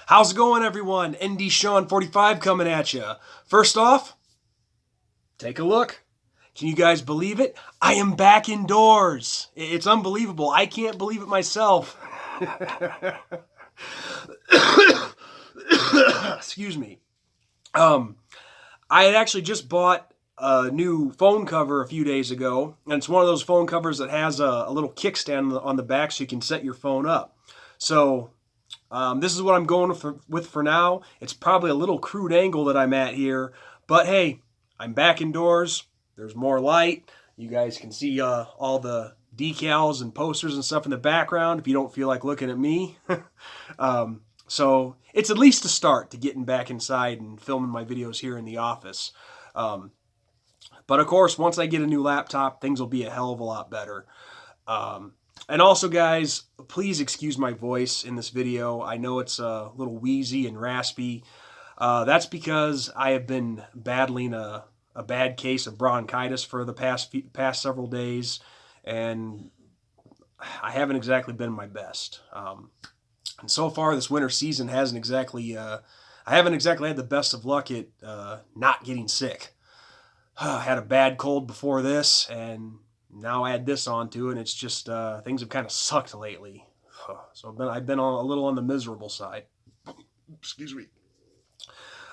How's it going, everyone? ND Sean 45 coming at you. First off, take a look. Can you guys believe it? I am back indoors. It's unbelievable. I can't believe it myself. Excuse me. I had actually just bought a new phone cover a few days ago, and it's one of those phone covers that has a little kickstand on the back so you can set your phone up. So this is what I'm going with for now. It's probably a little crude angle that I'm at here, but hey, I'm back indoors. There's more light. You guys can see all the decals and posters and stuff in the background if you don't feel like looking at me. So it's at least a start to getting back inside and filming my videos here in the office. But of course, once I get a new laptop, things will be a hell of a lot better. And also, guys, please excuse my voice in this video. I know it's a little wheezy and raspy. That's because I have been battling a bad case of bronchitis for the past several days, and I haven't exactly been my best. And so far, this winter season hasn't exactly, I haven't exactly had the best of luck at not getting sick. I had a bad cold before this, and now add this onto it, and it's just things have kind of sucked lately. So I've been a little on the miserable side. Excuse me.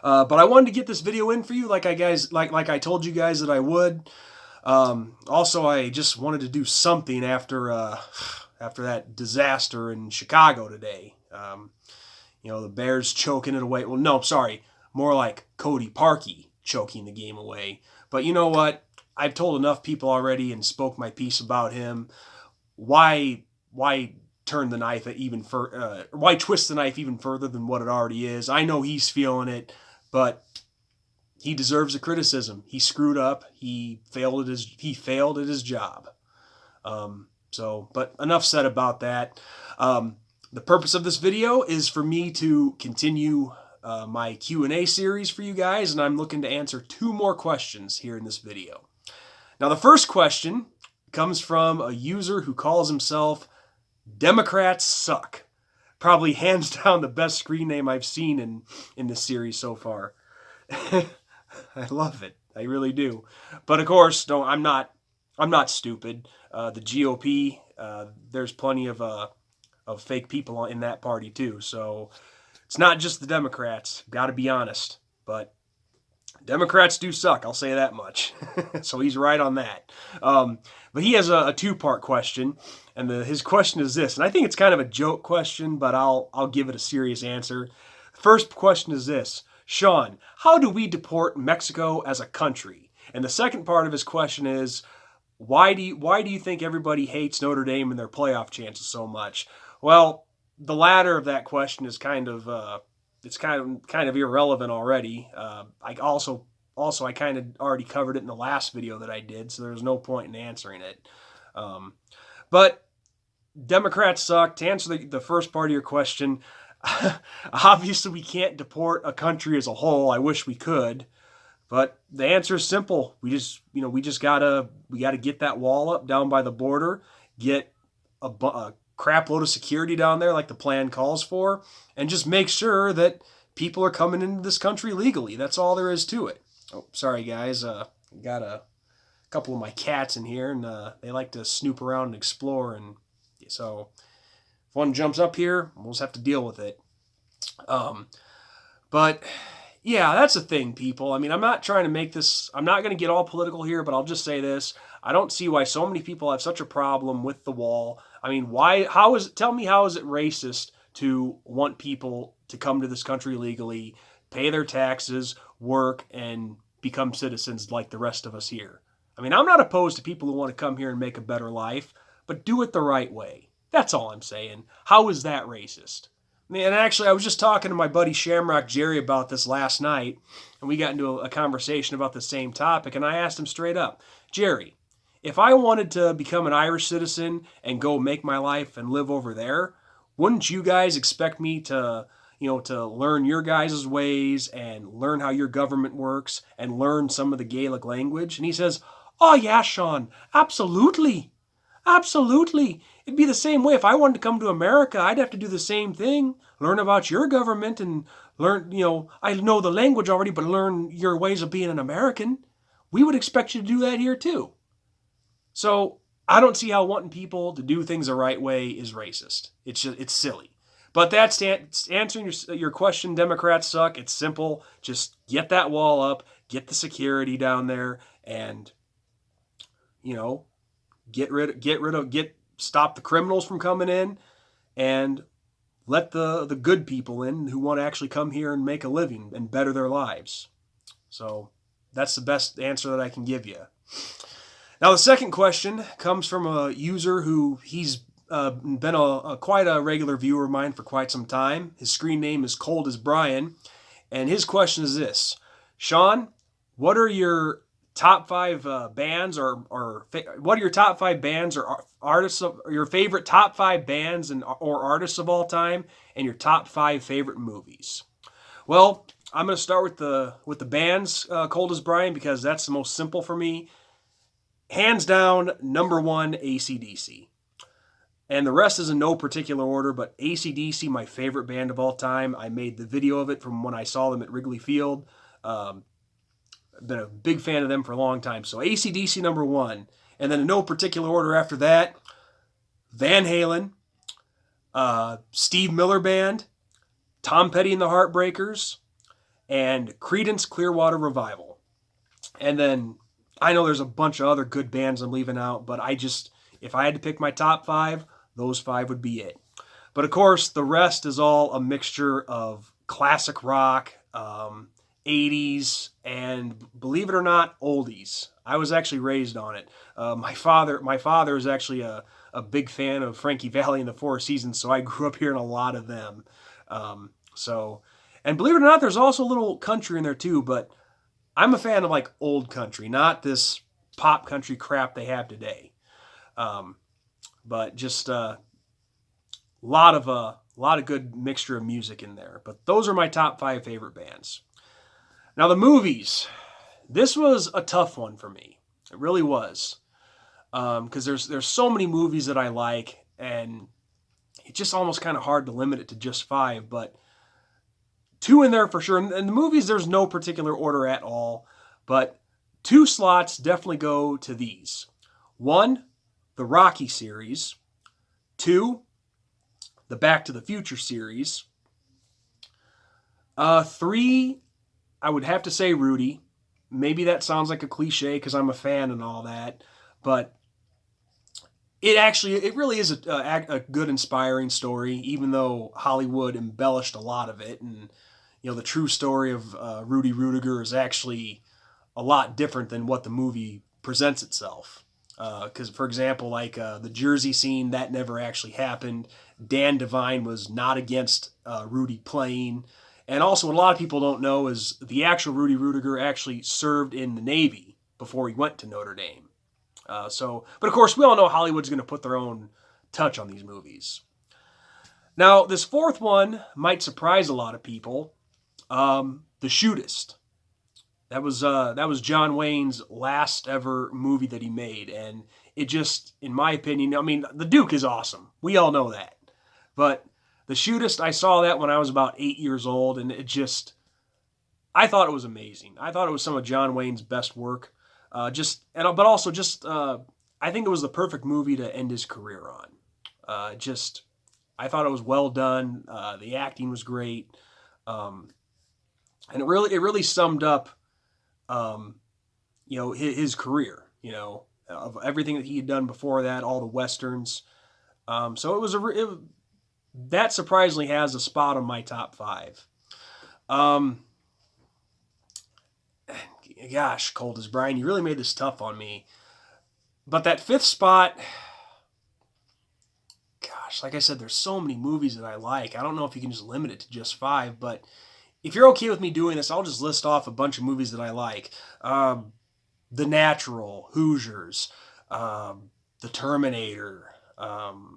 But I wanted to get this video in for you, like I told you guys that I would. Also, I just wanted to do something after that disaster in Chicago today. The Bears choking it away. Well, no, sorry, more like Cody Parkey choking the game away. But you know what? I've told enough people already and spoke my piece about him. Why turn the knife even why twist the knife even further than what it already is? I know he's feeling it, but he deserves a criticism. He screwed up. He failed at his job. But enough said about that. The purpose of this video is for me to continue my Q&A series for you guys, and I'm looking to answer 2 more questions here in this video. Now, the first question comes from a user who calls himself Democrats Suck. Probably hands down the best screen name I've seen in this series so far. I love it. I really do. But of course, I'm not stupid. The GOP, there's plenty of fake people in that party too. So it's not just the Democrats. Got to be honest. But Democrats do suck, I'll say that much. So he's right on that. But he has a 2-part question, and his question is this, and I think it's kind of a joke question, but I'll give it a serious answer. The first question is this: Sean, how do we deport Mexico as a country? And the second part of his question is, why do you think everybody hates Notre Dame and their playoff chances so much? Well, the latter of that question is kind of irrelevant already. I kind of already covered it in the last video that I did, so there's no point in answering it. But Democrats suck. To answer the first part of your question, obviously we can't deport a country as a whole. I wish we could, but the answer is simple. We just gotta get that wall up down by the border, get a crap load of security down there like the plan calls for, and just make sure that people are coming into this country legally. That's all there is to it. Oh, sorry guys. Got a couple of my cats in here, and they like to snoop around and explore, and so if one jumps up here, we'll just have to deal with it. But yeah, that's the thing, people. I mean, I'm not going to get all political here, but I'll just say this. I don't see why so many people have such a problem with the wall. I mean, tell me how is it racist to want people to come to this country legally, pay their taxes, work, and become citizens like the rest of us here? I mean, I'm not opposed to people who want to come here and make a better life, but do it the right way. That's all I'm saying. How is that racist? And actually, I was just talking to my buddy Shamrock Jerry about this last night, and we got into a conversation about the same topic, and I asked him straight up, Jerry, if I wanted to become an Irish citizen and go make my life and live over there, wouldn't you guys expect me to learn your guys' ways and learn how your government works and learn some of the Gaelic language? And he says, oh yeah, Sean, absolutely. Absolutely. It'd be the same way if I wanted to come to America. I'd have to do the same thing. learn about your government and learn, I know the language already, but learn your ways of being an American. We would expect you to do that here too. So I don't see how wanting people to do things the right way is racist. It's silly. But that's answering your question. Democrats suck. It's simple. Just get that wall up, get the security down there, and stop the criminals from coming in, and let the good people in who want to actually come here and make a living and better their lives. So that's the best answer that I can give you. Now the second question comes from a user who he's been quite a regular viewer of mine for quite some time. His screen name is Cold as Brian, and his question is this: Sean, what are your top 5 bands, or what are your top 5 bands or artists of your favorite top 5 bands or artists of all time, and your top 5 favorite movies? Well, I'm going to start with the bands, Cold as Brian, because that's the most simple for me. Hands down, number 1, AC/DC. And the rest is in no particular order, but AC/DC, my favorite band of all time. I made the video of it from when I saw them at Wrigley Field. I've been a big fan of them for a long time. So AC/DC number 1. And then in no particular order after that, Van Halen, Steve Miller Band, Tom Petty and the Heartbreakers, and Creedence Clearwater Revival. And then I know there's a bunch of other good bands I'm leaving out, but if I had to pick my top 5, those 5 would be it. But of course, the rest is all a mixture of classic rock, 80s, and believe it or not, oldies. I was actually raised on it. My father is actually a big fan of Frankie Valli and the Four Seasons, so I grew up hearing a lot of them. And believe it or not, there's also a little country in there too, but I'm a fan of like old country, not this pop country crap they have today. But just a lot of good mixture of music in there. But those are my top 5 favorite bands. Now the movies, this was a tough one for me. It really was, because there's so many movies that I like, and it's just almost kind of hard to limit it to just 5. But 2 in there for sure. And the movies, there's no particular order at all, but 2 slots definitely go to these. 1, the Rocky series. 2, the Back to the Future series. 3, I would have to say Rudy. Maybe that sounds like a cliche because I'm a fan and all that, but it really is a good, inspiring story, even though Hollywood embellished a lot of it. And the true story of Rudy Ruettiger is actually a lot different than what the movie presents itself. Because, for example, like the Jersey scene, that never actually happened. Dan Devine was not against Rudy playing. And also, what a lot of people don't know is the actual Rudy Ruettiger actually served in the Navy before he went to Notre Dame. But of course, we all know Hollywood's going to put their own touch on these movies. Now, this 4th one might surprise a lot of people. The Shootist. That was John Wayne's last ever movie that he made, and it just, in my opinion, I mean, The Duke is awesome. We all know that. But The Shootist, I saw that when I was about 8 years old, and I thought it was amazing. I thought it was some of John Wayne's best work. I think it was the perfect movie to end his career on. I thought it was well done. The acting was great. And it really summed up, his career, of everything that he had done before that, all the Westerns. So that surprisingly has a spot on my top 5. Gosh, Cold as Brian, you really made this tough on me. But that 5th spot, gosh, like I said, there's so many movies that I like. I don't know if you can just limit it to just 5, but if you're okay with me doing this, I'll just list off a bunch of movies that I like. The Natural, Hoosiers, The Terminator, Knute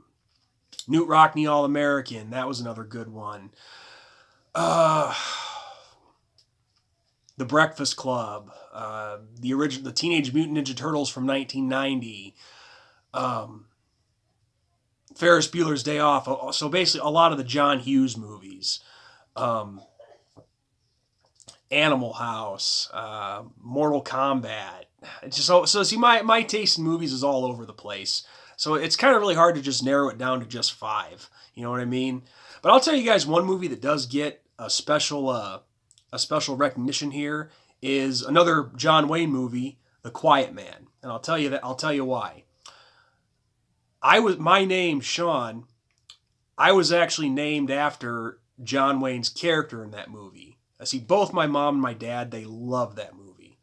Rockne All-American, that was another good one. The Breakfast Club, the Teenage Mutant Ninja Turtles from 1990. Ferris Bueller's Day Off. So basically, a lot of the John Hughes movies, Animal House, Mortal Kombat. It's just so see, my taste in movies is all over the place. So it's kind of really hard to just narrow it down to just 5. You know what I mean? But I'll tell you guys one movie that does get a special recognition here is another John Wayne movie, The Quiet Man, and I'll tell you why. My name Sean. I was actually named after John Wayne's character in that movie. I see both my mom and my dad, they love that movie.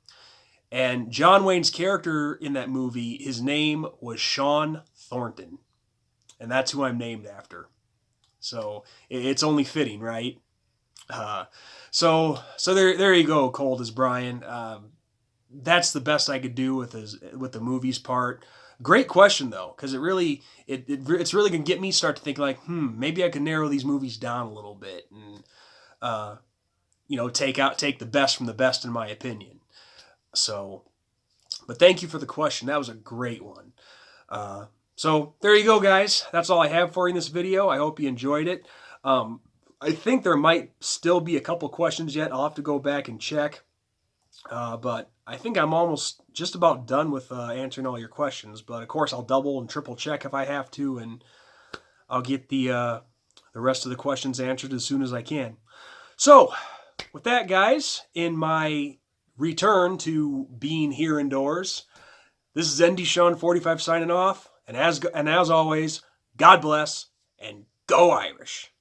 And John Wayne's character in that movie, his name was Sean Thornton. And that's who I'm named after. So it's only fitting, right? So there you go, Cold as Brian. That's the best I could do with the movies part. Great question though, because it's really gonna get me start to think like, maybe I could narrow these movies down a little bit and take the best from the best in my opinion. So, but thank you for the question. That was a great one. So there you go, guys. That's all I have for you in this video. I hope you enjoyed it. I think there might still be a couple questions yet. I'll have to go back and check. But I think I'm almost just about done with answering all your questions. But of course, I'll double and triple check if I have to, and I'll get the rest of the questions answered as soon as I can. So, with that, guys, in my return to being here indoors, this is ND Sean 45 signing off. And as always, God bless and go Irish.